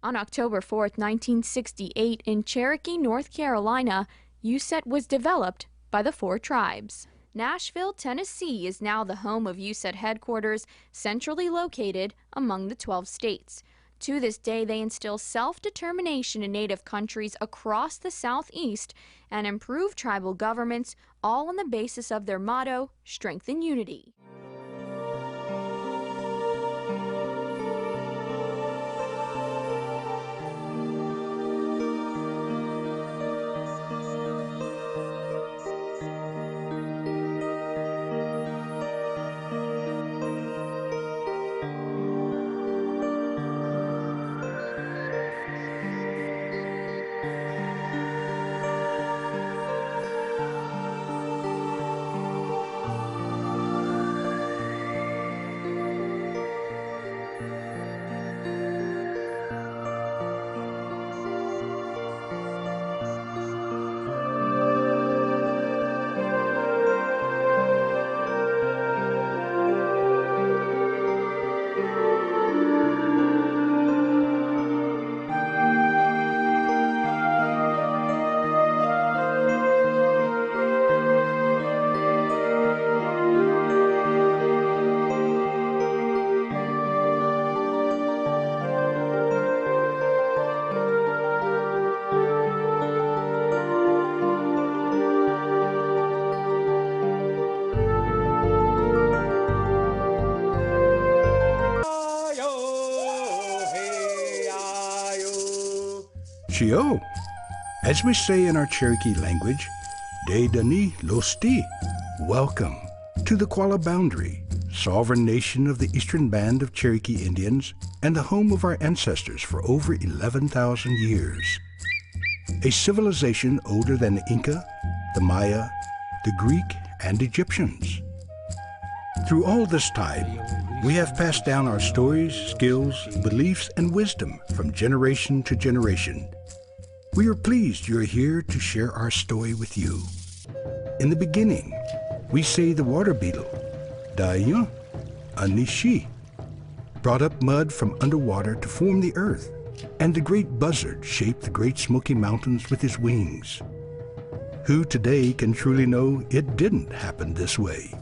On October 4, 1968, in Cherokee, North Carolina, USET was developed by the 4 tribes. Nashville, Tennessee is now the home of USET headquarters, centrally located among the 12 states. To this day, they instill self-determination in Native countries across the Southeast and improve tribal governments, all on the basis of their motto, Strength in Unity. Chio, as we say in our Cherokee language, De Dani Losti, welcome to the Qualla Boundary, sovereign nation of the eastern band of Cherokee Indians and the home of our ancestors for over 11,000 years. A civilization older than the Inca, the Maya, the Greek, and Egyptians. Through all this time, we have passed down our stories, skills, beliefs, and wisdom from generation to generation. We are pleased you are here to share our story with you. In the beginning, we say the water beetle, Daya Anishi, brought up mud from underwater to form the earth, and the great buzzard shaped the Great Smoky Mountains with his wings. Who today can truly know it didn't happen this way?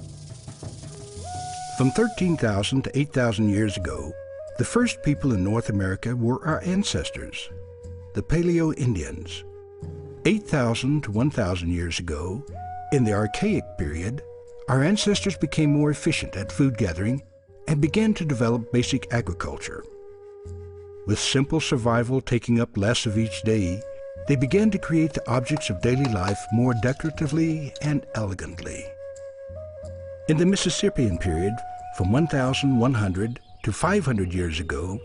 From 13,000 to 8,000 years ago, the first people in North America were our ancestors, the Paleo-Indians. 8,000 to 1,000 years ago, in the Archaic period, our ancestors became more efficient at food gathering and began to develop basic agriculture. With simple survival taking up less of each day, they began to create the objects of daily life more decoratively and elegantly. In the Mississippian period, from 1,100 to 500 years ago,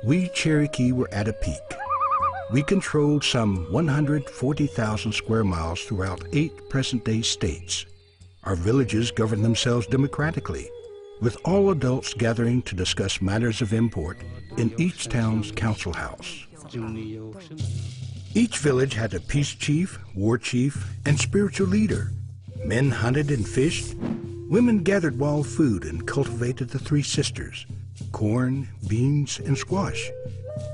we Cherokee were at a peak. We controlled some 140,000 square miles throughout 8 present-day states. Our villages governed themselves democratically, with all adults gathering to discuss matters of import in each town's council house. Each village had a peace chief, war chief, and spiritual leader. Men hunted and fished. Women gathered wild food and cultivated the 3 sisters, corn, beans, and squash,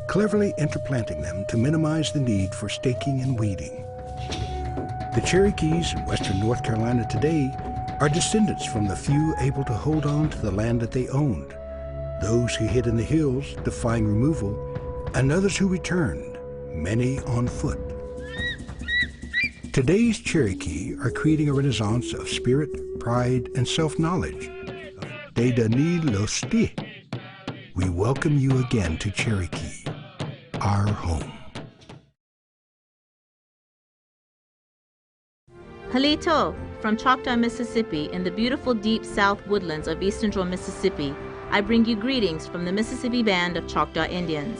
cleverly interplanting them to minimize the need for staking and weeding. The Cherokees in western North Carolina today are descendants from the few able to hold on to the land that they owned, those who hid in the hills defying removal, and others who returned, many on foot. Today's Cherokee are creating a renaissance of spirit, pride, and self-knowledge. De Dani Losti. We welcome you again to Cherokee, our home. Halito, from Choctaw, Mississippi, in the beautiful deep south woodlands of east central Mississippi, I bring you greetings from the Mississippi Band of Choctaw Indians.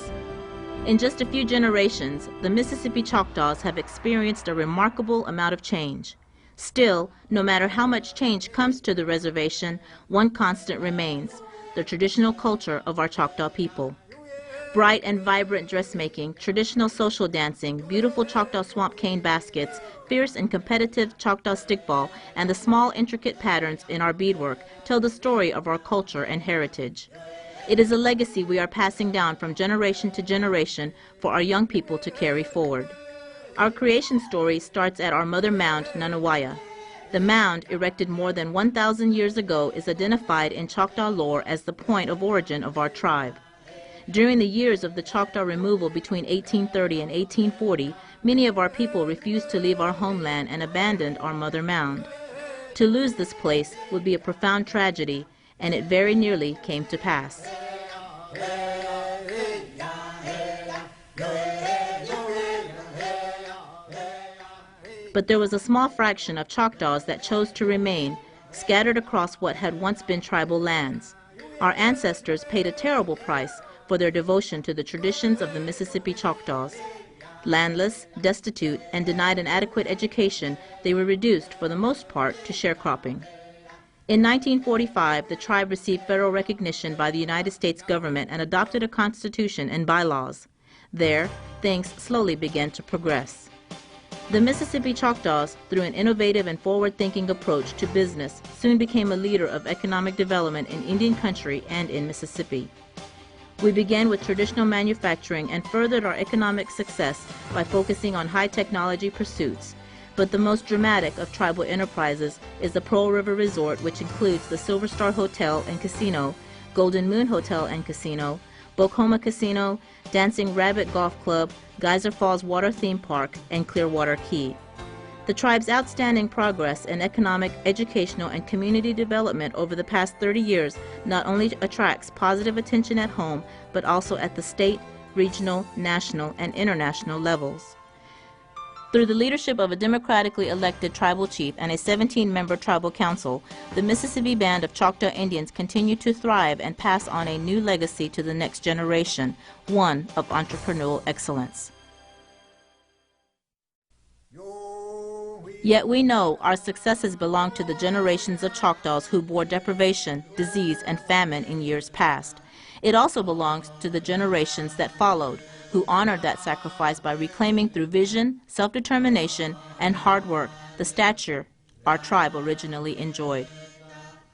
In just a few generations, the Mississippi Choctaws have experienced a remarkable amount of change. Still, no matter how much change comes to the reservation, one constant remains: the traditional culture of our Choctaw people. Bright and vibrant dressmaking, traditional social dancing, beautiful Choctaw swamp cane baskets, fierce and competitive Choctaw stickball, and the small intricate patterns in our beadwork tell the story of our culture and heritage. It is a legacy we are passing down from generation to generation for our young people to carry forward. Our creation story starts at our mother mound, Nanawaya. The mound, erected more than 1,000 years ago, is identified in Choctaw lore as the point of origin of our tribe. During the years of the Choctaw removal between 1830 and 1840, many of our people refused to leave our homeland and abandoned our mother mound. To lose this place would be a profound tragedy, and it very nearly came to pass. But there was a small fraction of Choctaws that chose to remain, scattered across what had once been tribal lands. Our ancestors paid a terrible price for their devotion to the traditions of the Mississippi Choctaws. Landless, destitute, and denied an adequate education, they were reduced, for the most part, to sharecropping. In 1945, the tribe received federal recognition by the United States government and adopted a constitution and bylaws. There, things slowly began to progress. The Mississippi Choctaws, through an innovative and forward-thinking approach to business, soon became a leader of economic development in Indian country and in Mississippi. We began with traditional manufacturing and furthered our economic success by focusing on high-technology pursuits. But the most dramatic of tribal enterprises is the Pearl River Resort, which includes the Silver Star Hotel and Casino, Golden Moon Hotel and Casino, Bocoma Casino, Dancing Rabbit Golf Club, Geyser Falls Water Theme Park, and Clearwater Key. The tribe's outstanding progress in economic, educational, and community development over the past 30 years not only attracts positive attention at home, but also at the state, regional, national, and international levels. Through the leadership of a democratically elected tribal chief and a 17-member tribal council, the Mississippi Band of Choctaw Indians continue to thrive and pass on a new legacy to the next generation, one of entrepreneurial excellence. Yet we know our successes belong to the generations of Choctaws who bore deprivation, disease, and famine in years past. It also belongs to the generations that followed, who honored that sacrifice by reclaiming through vision, self-determination, and hard work the stature our tribe originally enjoyed.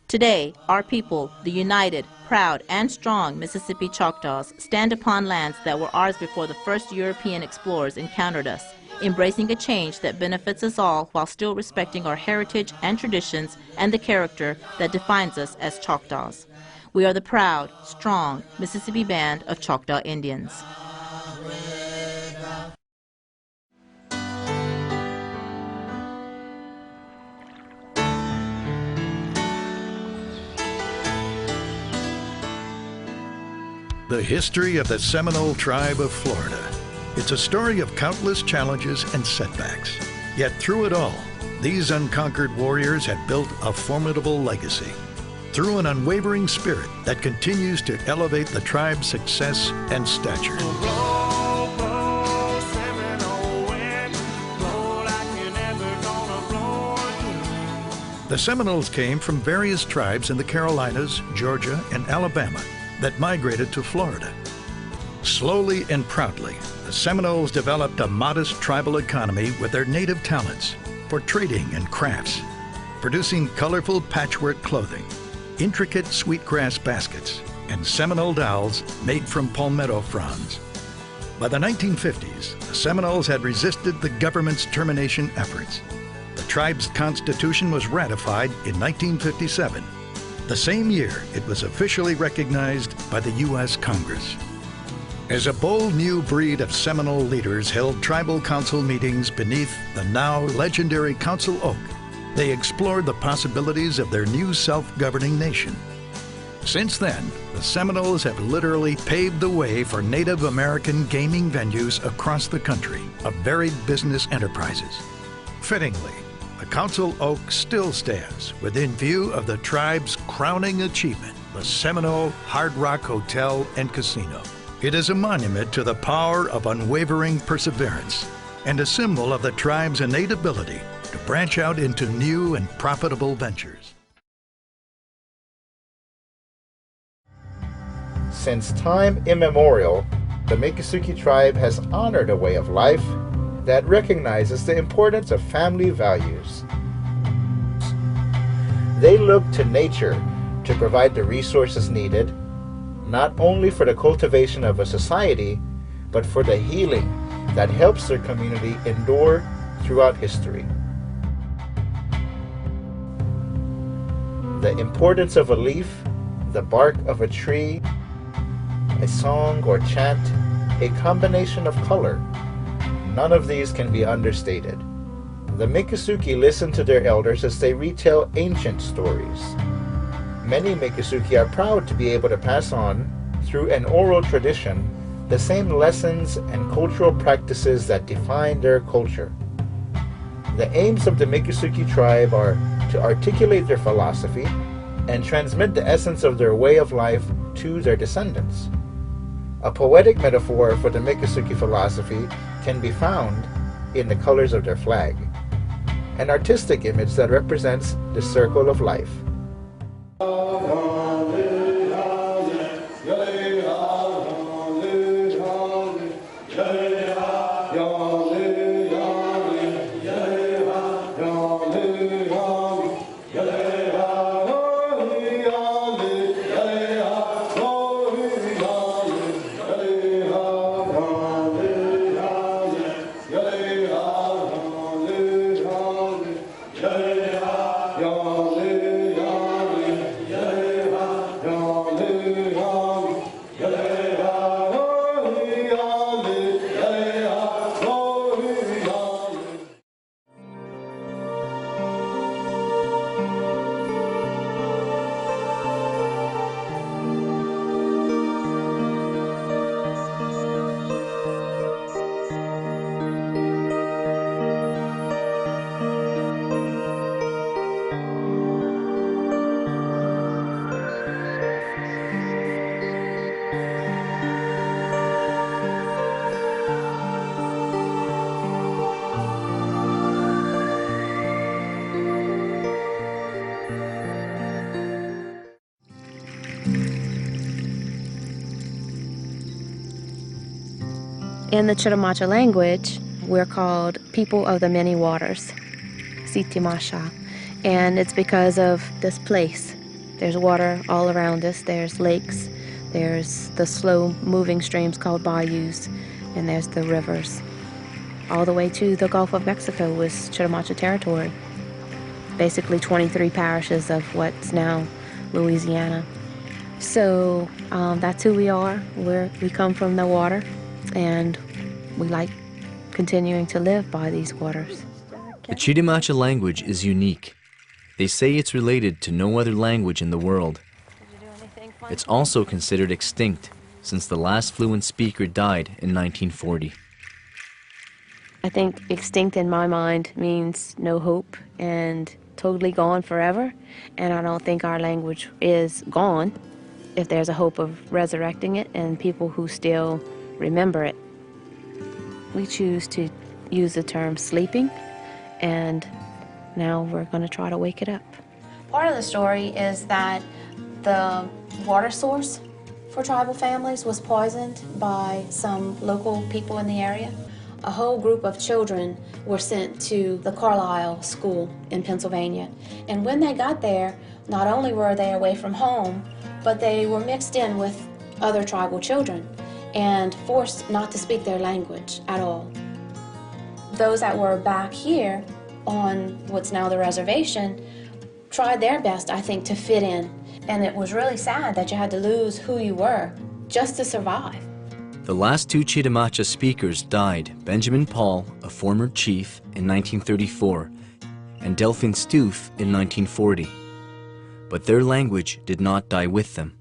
Today, our people, the united, proud, and strong Mississippi Choctaws, stand upon lands that were ours before the first European explorers encountered us, embracing a change that benefits us all while still respecting our heritage and traditions and the character that defines us as Choctaws. We are the proud, strong Mississippi Band of Choctaw Indians. The history of the Seminole tribe of Florida. It's a story of countless challenges and setbacks. Yet through it all, these unconquered warriors have built a formidable legacy. Through an unwavering spirit that continues to elevate the tribe's success and stature. The Seminoles came from various tribes in the Carolinas, Georgia, and Alabama that migrated to Florida. Slowly and proudly, the Seminoles developed a modest tribal economy with their native talents for trading and crafts, producing colorful patchwork clothing, intricate sweetgrass baskets, and Seminole dowels made from palmetto fronds. By the 1950s, the Seminoles had resisted the government's termination efforts. The tribe's constitution was ratified in 1957. The same year, it was officially recognized by the U.S. Congress. As a bold new breed of Seminole leaders held tribal council meetings beneath the now legendary Council Oak, they explored the possibilities of their new self-governing nation. Since then, the Seminoles have literally paved the way for Native American gaming venues across the country of varied business enterprises. Fittingly, the Council Oak still stands within view of the tribe's crowning achievement, the Seminole Hard Rock Hotel and Casino. It is a monument to the power of unwavering perseverance and a symbol of the tribe's innate ability to branch out into new and profitable ventures. Since time immemorial, the Miccosukee tribe has honored a way of life that recognizes the importance of family values. They look to nature to provide the resources needed, not only for the cultivation of a society, but for the healing that helps their community endure throughout history. The importance of a leaf, the bark of a tree, a song or chant, a combination of color, none of these can be understated. The Miccosukee listen to their elders as they retell ancient stories. Many Miccosukee are proud to be able to pass on, through an oral tradition, the same lessons and cultural practices that define their culture. The aims of the Miccosukee tribe are to articulate their philosophy and transmit the essence of their way of life to their descendants. A poetic metaphor for the Miccosukee philosophy can be found in the colors of their flag, an artistic image that represents the circle of life. In the Chitimacha language, we're called people of the many waters, Chitimacha, and it's because of this place. There's water all around us, there's lakes, there's the slow-moving streams called bayous, and there's the rivers. All the way to the Gulf of Mexico was Chitimacha territory. Basically 23 parishes of what's now Louisiana. So that's who we are. We come from the water, and we like continuing to live by these waters. The Chitimacha language is unique. They say it's related to no other language in the world. It's also considered extinct since the last fluent speaker died in 1940. I think extinct in my mind means no hope and totally gone forever, and I don't think our language is gone if there's a hope of resurrecting it and people who still remember it. We choose to use the term sleeping, and now we're going to try to wake it up. Part of the story is that the water source for tribal families was poisoned by some local people in the area. A whole group of children were sent to the Carlisle School in Pennsylvania. And when they got there, not only were they away from home, but they were mixed in with other tribal children and forced not to speak their language at all. Those that were back here on what's now the reservation tried their best, I think, to fit in. And it was really sad that you had to lose who you were just to survive. The last two Chitimacha speakers died, Benjamin Paul, a former chief, in 1934, and Delphine Stoof in 1940. But their language did not die with them.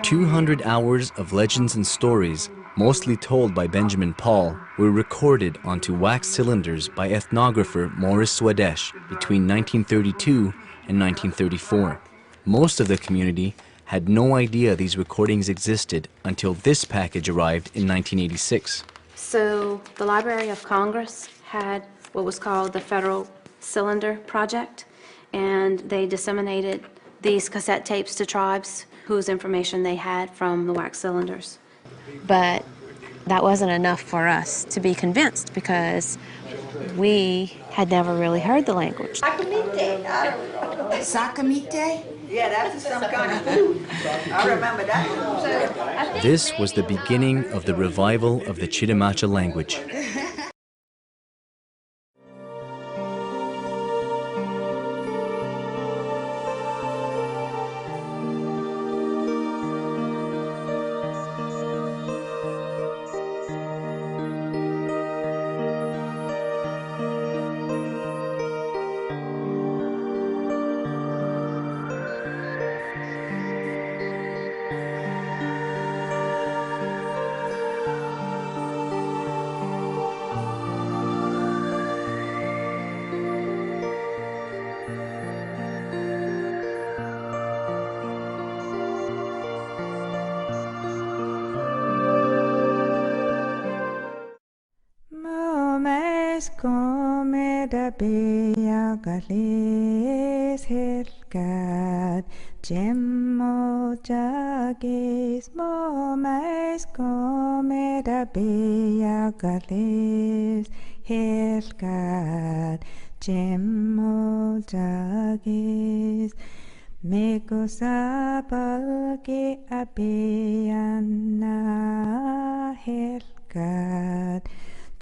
200 hours of legends and stories, mostly told by Benjamin Paul, were recorded onto wax cylinders by ethnographer Maurice Swadesh between 1932 and 1934. Most of the community had no idea these recordings existed until this package arrived in 1986. So the Library of Congress had what was called the Federal Cylinder Project, and they disseminated these cassette tapes to tribes whose information they had from the wax cylinders. But That wasn't enough for us to be convinced because we had never really heard the language. Sakamite? Yeah, that's some kind of food. I remember that. This was the beginning of the revival of the Chitimacha language. Comeda bea gales helgad gemmo jagis momes comeda bea gales helgad gemmo jagis Miccosukee abeana helgad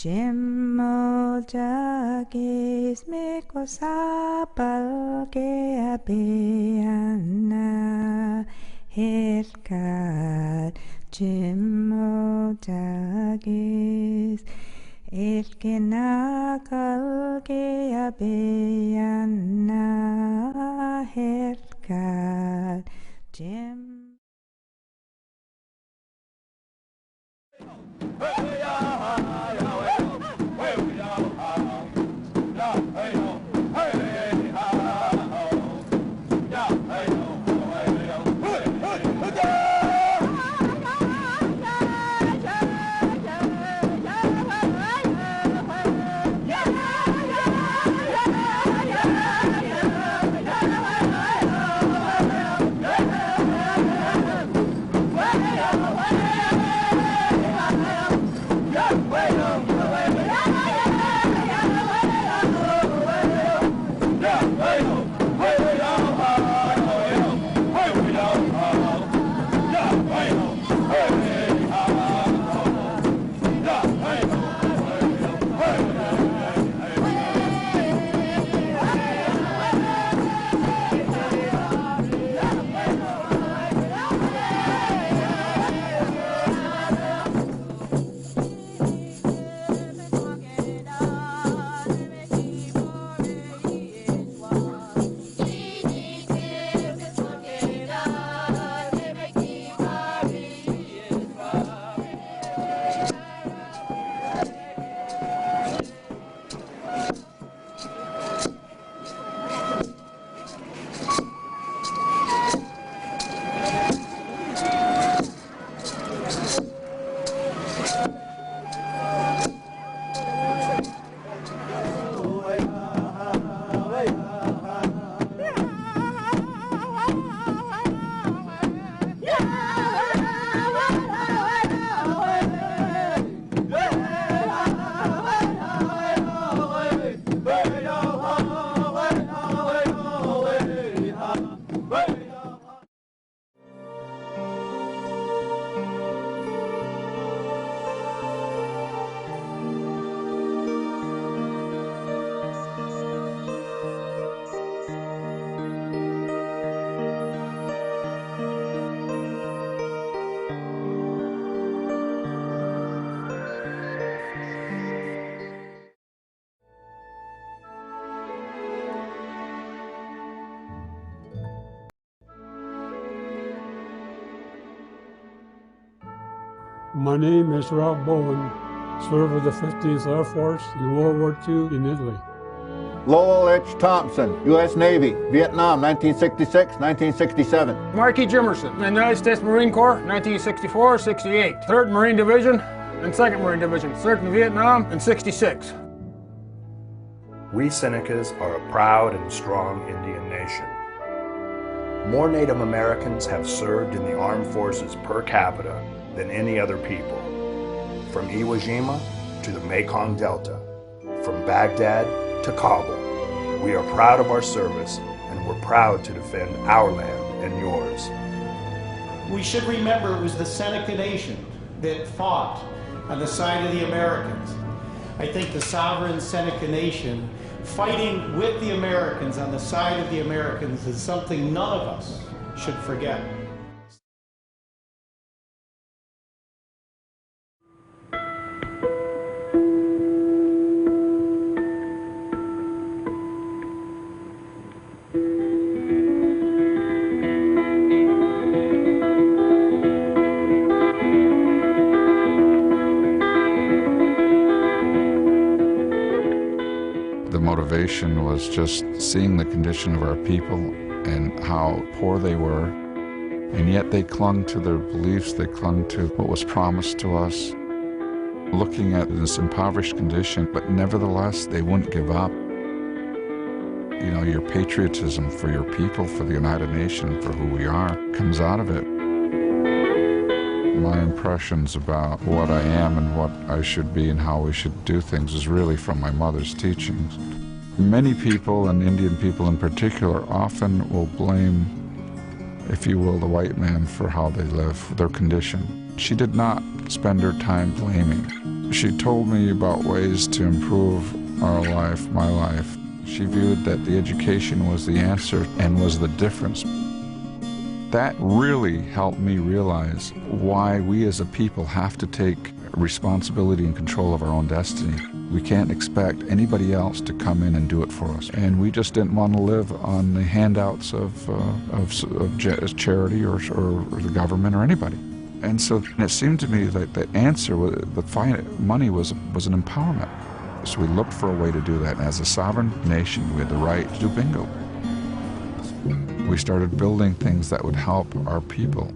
Gemmo jagis Miccosukee abeana helgad Gemmo jagis el que nakalge abeana helgad Gem. My name is Rob Bowen, served with the 15th Air Force in World War II in Italy. Lowell H. Thompson, U.S. Navy, Vietnam, 1966-1967. Mark E. Jimerson, United States Marine Corps, 1964-68. 3rd Marine Division and 2nd Marine Division, served in Vietnam in 66. We Senecas are a proud and strong Indian nation. More Native Americans have served in the armed forces per capita than any other people. from Iwo Jima to the Mekong Delta, from Baghdad to Kabul. We are proud of our service, and we're proud to defend our land and yours. We should remember it was the Seneca Nation that fought on the side of the Americans. I think the sovereign Seneca Nation fighting with the Americans on the side of the Americans is something none of us should forget. The motivation was just seeing the condition of our people and how poor they were, and yet they clung to their beliefs, they clung to what was promised to us, looking at this impoverished condition, but nevertheless they wouldn't give up. You know, your patriotism for your people, for the Oneida Nation, for who we are, comes out of it. My impressions about what I am and what I should be and how we should do things is really from my mother's teachings. Many people, and Indian people in particular, often will blame, if you will, the white man for how they live, their condition. She did not spend her time blaming. She told me about ways to improve our life, my life. She viewed that the education was the answer and was the difference. That really helped me realize why we as a people have to take responsibility and control of our own destiny. We can't expect anybody else to come in and do it for us. And we just didn't want to live on the handouts of charity or the government or anybody. And so it seemed to me that the answer, money was an empowerment. So we looked for a way to do that. And as a sovereign nation, we had the right to do bingo. We started building things that would help our people.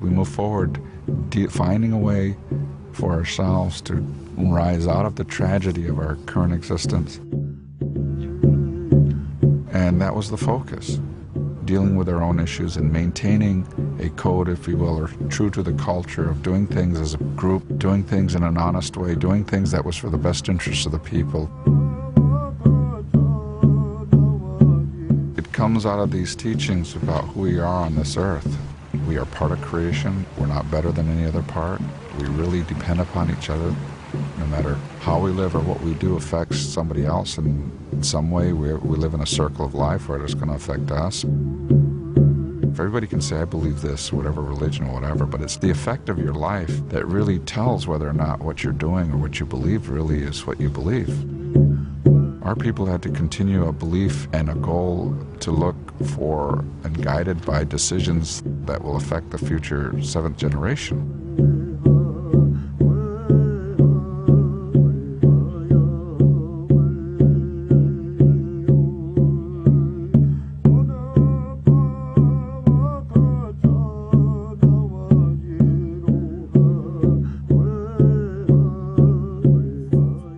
We moved forward, finding a way for ourselves to rise out of the tragedy of our current existence. And that was the focus, dealing with our own issues and maintaining a code, if you will, or true to the culture of doing things as a group, doing things in an honest way, doing things that was for the best interest of the people. It comes out of these teachings about who we are on this earth. We are part of creation. We're not better than any other part. We really depend upon each other. No matter how we live or what we do affects somebody else in some way. We live in a circle of life where it's going to affect us. If everybody can say, I believe this, whatever religion or whatever, but it's the effect of your life that really tells whether or not what you're doing or what you believe really is what you believe. Our people had to continue a belief and a goal to look for and guided by decisions that will affect the future seventh generation.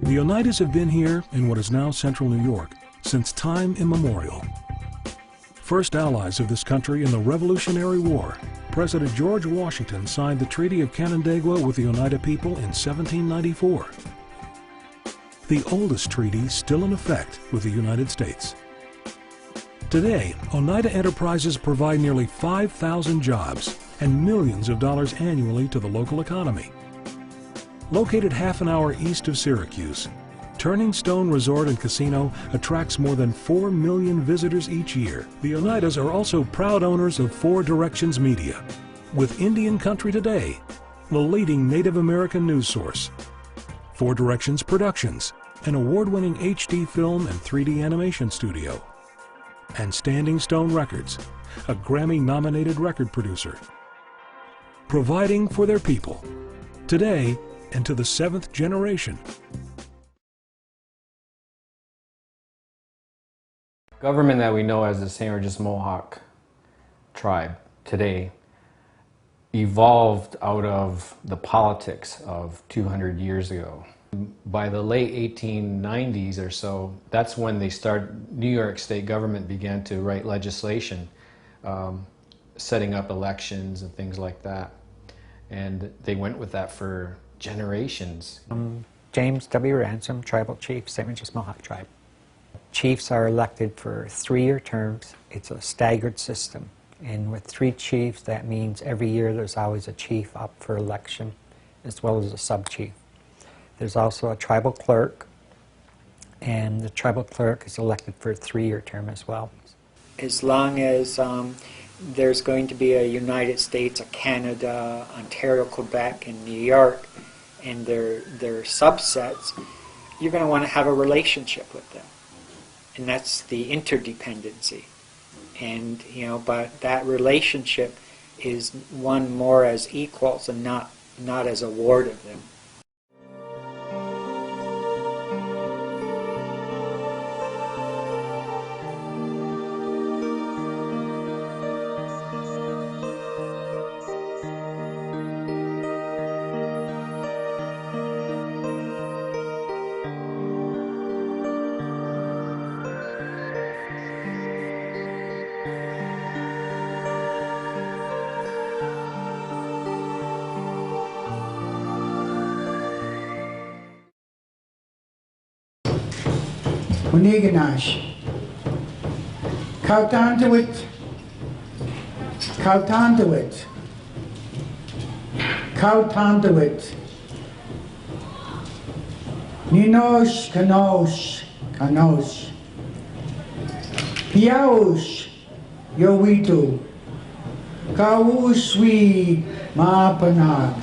The Oneidas have been here in what is now central New York since time immemorial. First allies of this country in the Revolutionary War, President George Washington signed the Treaty of Canandaigua with the Oneida people in 1794. The oldest treaty still in effect with the United States. Today, Oneida enterprises provide nearly 5,000 jobs and millions of dollars annually to the local economy. Located half an hour east of Syracuse, Turning Stone Resort and Casino attracts more than 4 million visitors each year. The Oneidas are also proud owners of 4 Directions Media, with Indian Country Today, the leading Native American news source, 4 Directions Productions, an award-winning HD film and 3D animation studio, and Standing Stone Records, a Grammy-nominated record producer, providing for their people, today and to the 7th generation. Government that we know as the St. Regis Mohawk tribe today evolved out of the politics of 200 years ago. By the late 1890s or so, that's when New York State government began to write legislation, setting up elections and things like that. And they went with that for generations. James W. Ransom, Tribal Chief, St. Regis Mohawk Tribe. Chiefs are elected for 3-year terms. It's a staggered system. And with 3 chiefs, that means every year there's always a chief up for election, as well as a sub-chief. There's also a tribal clerk, and the tribal clerk is elected for a 3-year term as well. As long as there's going to be a United States, a Canada, Ontario, Quebec, and New York, and their subsets, you're going to want to have a relationship with them. And that's the interdependency. And, you know, but that relationship is one more as equals and not as a ward of them. Mohegan, Kautantuit, Kautantuit, Kautantuit, Ninos, Kanos, Kanos, Piaus, Yowitu, Kauswi, Maapanag,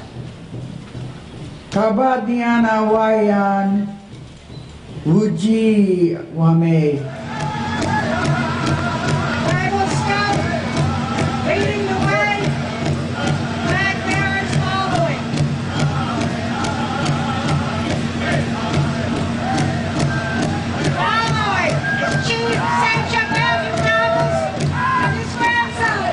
Kabadiana Wayan, Wuji Wame. Tribal Scout, leading the way, flag bearers following. Following is Chief Sancha Matthew Ramos and his grandson.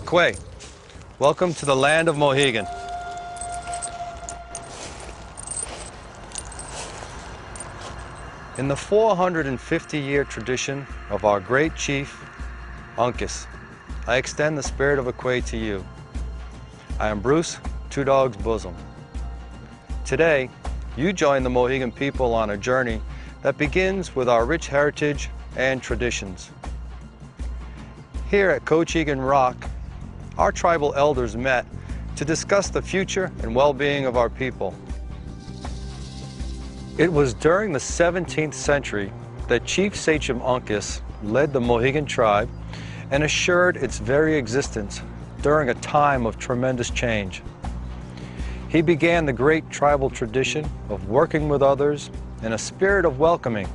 Quay, welcome to the land of Mohegan. In the 450-year tradition of our great chief, Uncas, I extend the spirit of a Quay to you. I am Bruce, Two Dogs Bosom. Today, you join the Mohegan people on a journey that begins with our rich heritage and traditions. Here at Cochegan Rock, our tribal elders met to discuss the future and well-being of our people. It was during the 17th century that Chief Sachem Uncas led the Mohegan tribe and assured its very existence during a time of tremendous change. He began the great tribal tradition of working with others in a spirit of welcoming,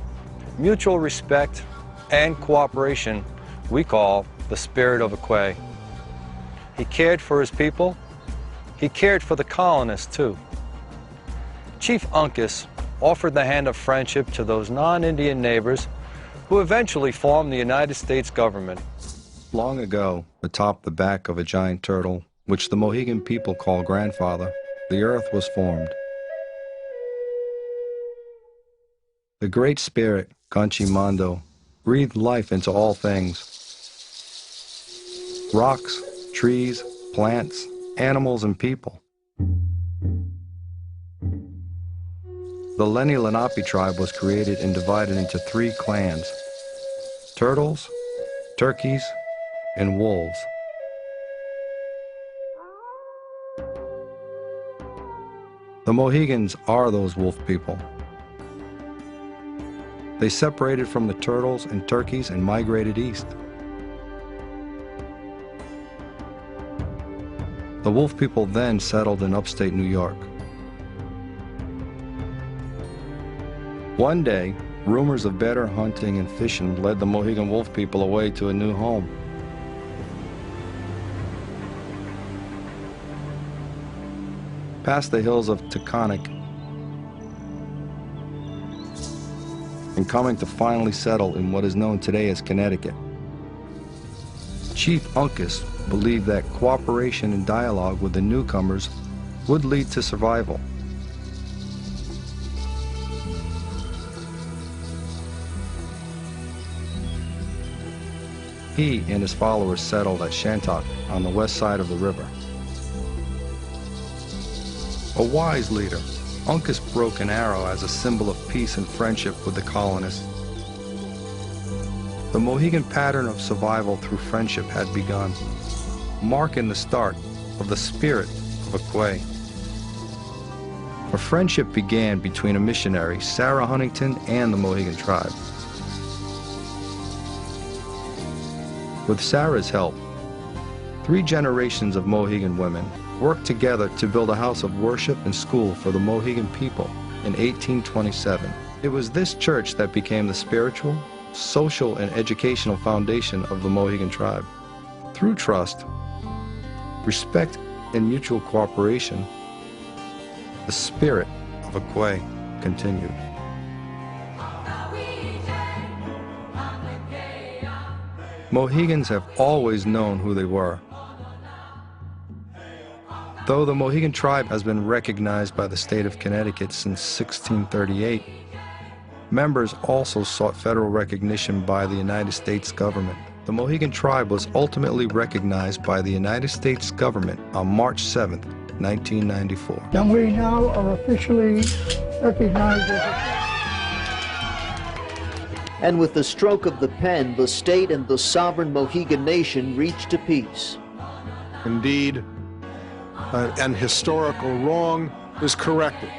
mutual respect, and cooperation we call the spirit of a Quay. He cared for his people. He cared for the colonists, too. Chief Uncas offered the hand of friendship to those non-Indian neighbors who eventually formed the United States government. Long ago, atop the back of a giant turtle, which the Mohegan people call grandfather, the earth was formed. The Great Spirit, Ganchi-Mando, breathed life into all things. Rocks, trees, plants, animals, and people. The Lenni Lenape tribe was created and divided into 3 clans: turtles, turkeys, and wolves. The Mohegans are those wolf people. They separated from the turtles and turkeys and migrated east. The wolf people then settled in upstate New York. One day, rumors of better hunting and fishing led the Mohegan wolf people away to a new home. Past the hills of Taconic, and coming to finally settle in what is known today as Connecticut. Chief Uncas believed that cooperation and dialogue with the newcomers would lead to survival. He and his followers settled at Shantok on the west side of the river. A wise leader, Uncas broke an arrow as a symbol of peace and friendship with the colonists. The Mohegan pattern of survival through friendship had begun, marking the start of the spirit of a Quay. A friendship began between a missionary, Sarah Huntington, and the Mohegan tribe. With Sarah's help, 3 generations of Mohegan women worked together to build a house of worship and school for the Mohegan people in 1827. It was this church that became the spiritual, social, and educational foundation of the Mohegan tribe. Through trust, respect, and mutual cooperation, the spirit of a Quay continued. Mohegans have always known who they were. Though the Mohegan tribe has been recognized by the state of Connecticut since 1638, members also sought federal recognition by the United States government. The Mohegan tribe was ultimately recognized by the United States government on March 7, 1994. And we now are officially recognized as a... And with the stroke of the pen, the state and the sovereign Mohegan nation reached a peace. Indeed, an historical wrong is corrected.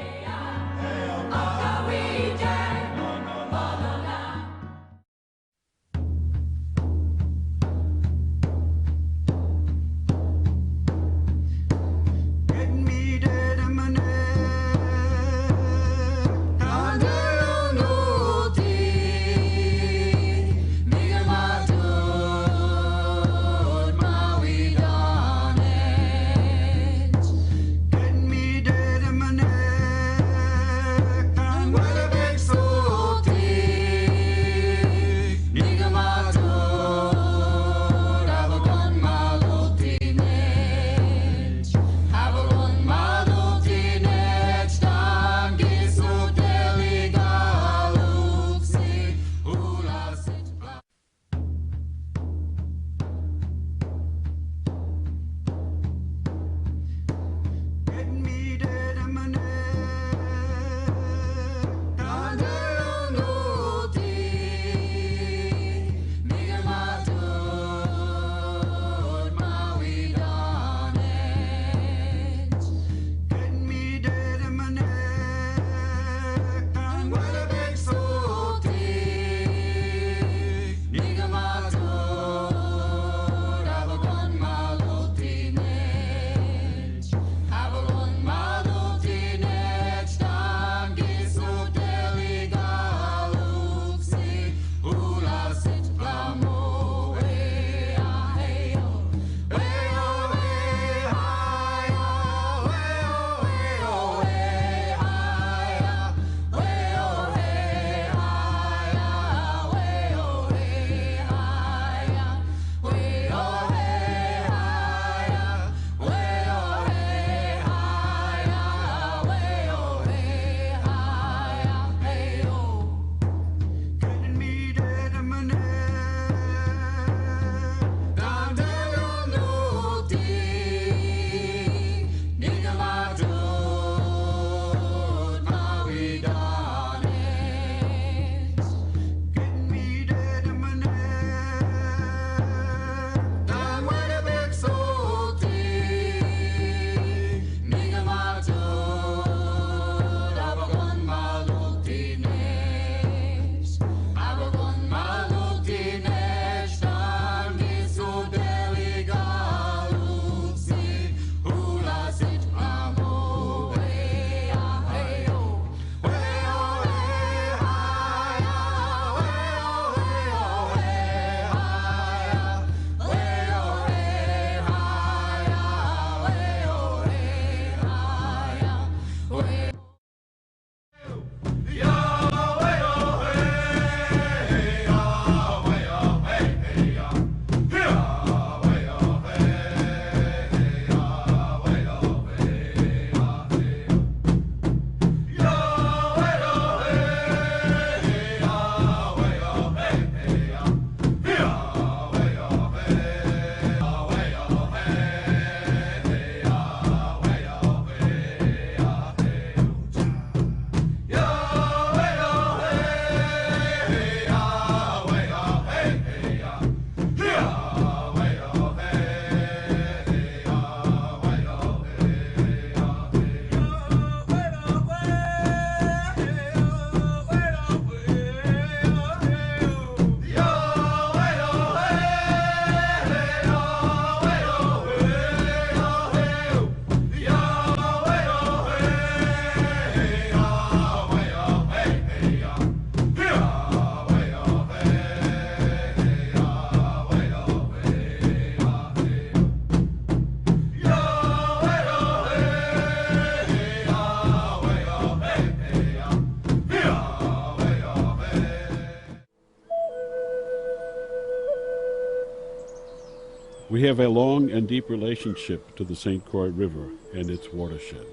We have a long and deep relationship to the St. Croix River and its watershed.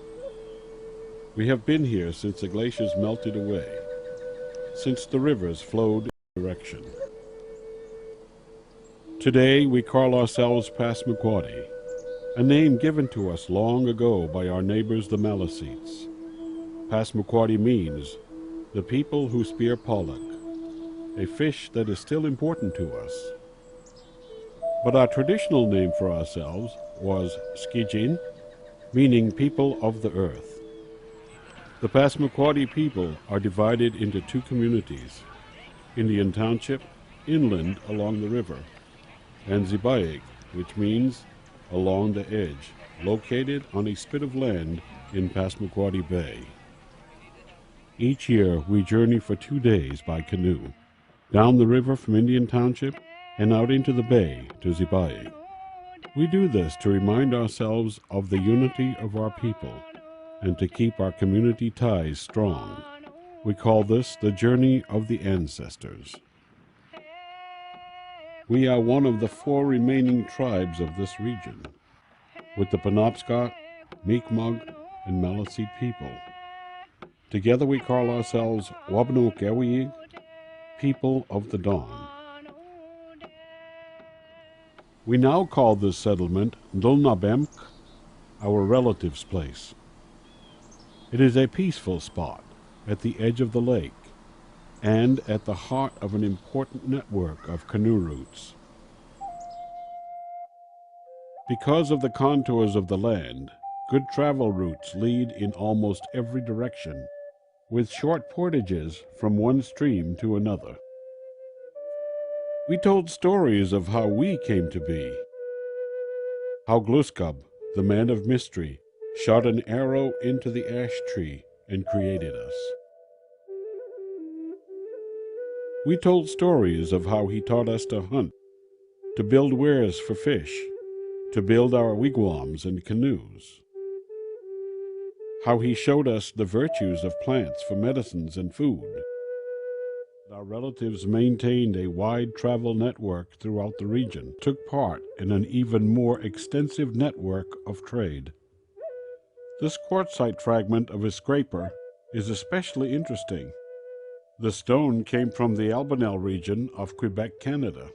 We have been here since the glaciers melted away, since the rivers flowed in direction. Today we call ourselves Passamaquoddy, a name given to us long ago by our neighbors the Maliseets. Passamaquoddy means the people who spear pollock, a fish that is still important to us. But our traditional name for ourselves was Skijin, meaning people of the earth. The Passamaquoddy people are divided into two communities, Indian Township, inland along the river, and Zibayig, which means along the edge, located on a spit of land in Passamaquoddy Bay. Each year we journey for 2 days by canoe, down the river from Indian Township and out into the bay to Zibayig. We do this to remind ourselves of the unity of our people and to keep our community ties strong. We call this the journey of the ancestors. We are one of the 4 remaining tribes of this region, with the Penobscot, Mi'kmaq, and Maliseet people. Together we call ourselves Wabanokewiyig, people of the dawn. We now call this settlement Ndulnabemk, our relative's place. It is a peaceful spot at the edge of the lake and at the heart of an important network of canoe routes. Because of the contours of the land, good travel routes lead in almost every direction, with short portages from one stream to another. We told stories of how we came to be, how Gluskab, the man of mystery, shot an arrow into the ash tree and created us. We told stories of how he taught us to hunt, to build weirs for fish, to build our wigwams and canoes, how he showed us the virtues of plants for medicines and food. Our relatives maintained a wide travel network throughout the region, took part in an even more extensive network of trade. This quartzite fragment of a scraper is especially interesting. The stone came from the Albanel region of Quebec, Canada.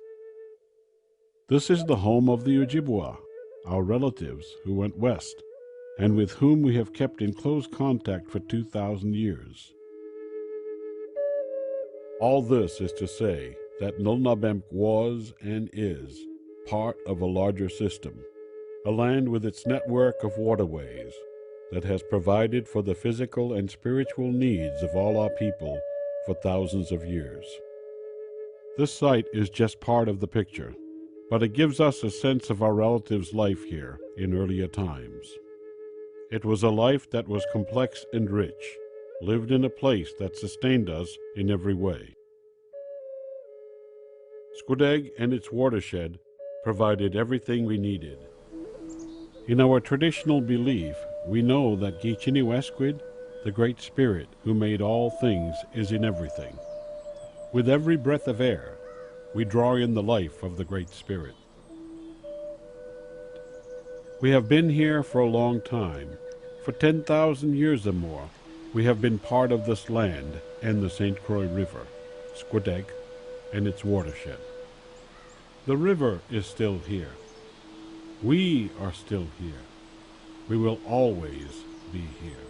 This is the home of the Ojibwa, our relatives who went west, and with whom we have kept in close contact for 2,000 years. All this is to say that Ndulnabemk was and is part of a larger system, a land with its network of waterways that has provided for the physical and spiritual needs of all our people for thousands of years. This site is just part of the picture, but it gives us a sense of our relatives' life here in earlier times. It was a life that was complex and rich, lived in a place that sustained us in every way. Squideg and its watershed provided everything we needed. In our traditional belief, we know that Gichiniwesquid, the Great Spirit who made all things, is in everything. With every breath of air, we draw in the life of the Great Spirit. We have been here for a long time. For 10,000 years or more, we have been part of this land and the St. Croix River, Squideg, and its watershed. The river is still here. We are still here. We will always be here.